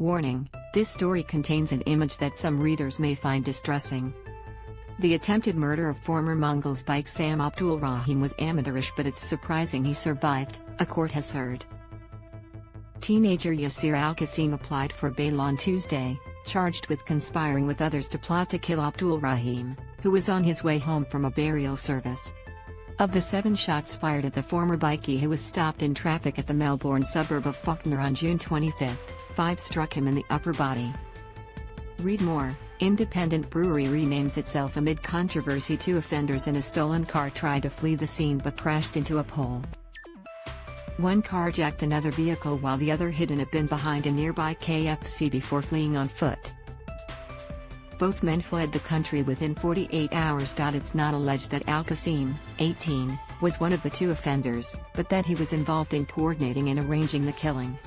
Warning: this story contains an image that some readers may find distressing. The attempted murder of former Mongols bike Sam Abdulrahim was amateurish, but it's surprising he survived, a court has heard. Teenager Yasir Al Qassim applied for bail on Tuesday, charged with conspiring with others to plot to kill Abdulrahim, who was on his way home from a burial service. Of the 7 shots fired at the former bikie who was stopped in traffic at the Melbourne suburb of Fawkner on June 25, 5 struck him in the upper body. Read more. Independent brewery renames itself amid controversy. 2 offenders in a stolen car tried to flee the scene but crashed into a pole. One carjacked another vehicle while the other hid in a bin behind a nearby KFC before fleeing on foot. Both men fled the country within 48 hours. It's not alleged that Al Qassim, 18, was one of the 2 offenders, but that he was involved in coordinating and arranging the killing.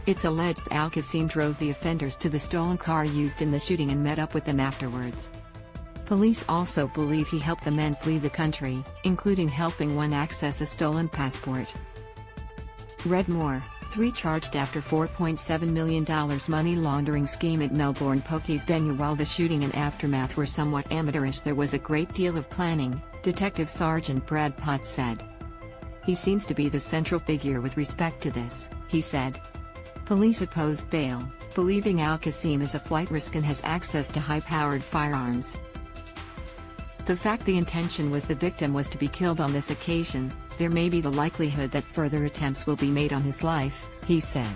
It's alleged Al Qassim drove the offenders to the stolen car used in the shooting and met up with them afterwards. Police also believe he helped the men flee the country, including helping one access a stolen passport. Read more. 3 charged after $4.7 million money laundering scheme at Melbourne pokies venue. While the shooting and aftermath were somewhat amateurish, there was a great deal of planning, Detective Sergeant Brad Potts said. He seems to be the central figure with respect to this, he said. Police opposed bail, believing Al Qassim is a flight risk and has access to high-powered firearms. The fact the intention was the victim was to be killed on this occasion, there may be the likelihood that further attempts will be made on his life, he said.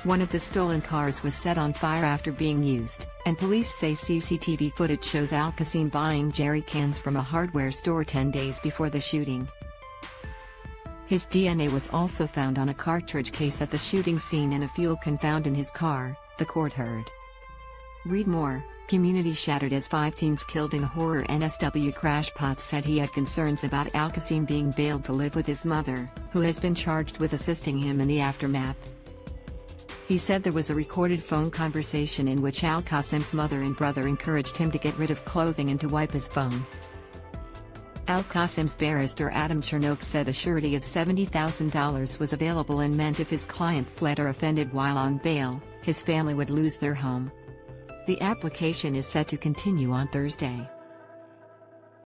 One of the stolen cars was set on fire after being used, and police say CCTV footage shows Al Qassim buying jerry cans from a hardware store 10 days before the shooting. His DNA was also found on a cartridge case at the shooting scene and a fuel can found in his car, the court heard. Read more. Community shattered as 5 teens killed in horror. NSW crash. Potts said he had concerns about Al Qassim being bailed to live with his mother, who has been charged with assisting him in the aftermath. He said there was a recorded phone conversation in which Al Qassim's mother and brother encouraged him to get rid of clothing and to wipe his phone. Al Qassim's barrister Adam Chernock said a surety of $70,000 was available and meant if his client fled or offended while on bail, his family would lose their home. The application is set to continue on Thursday.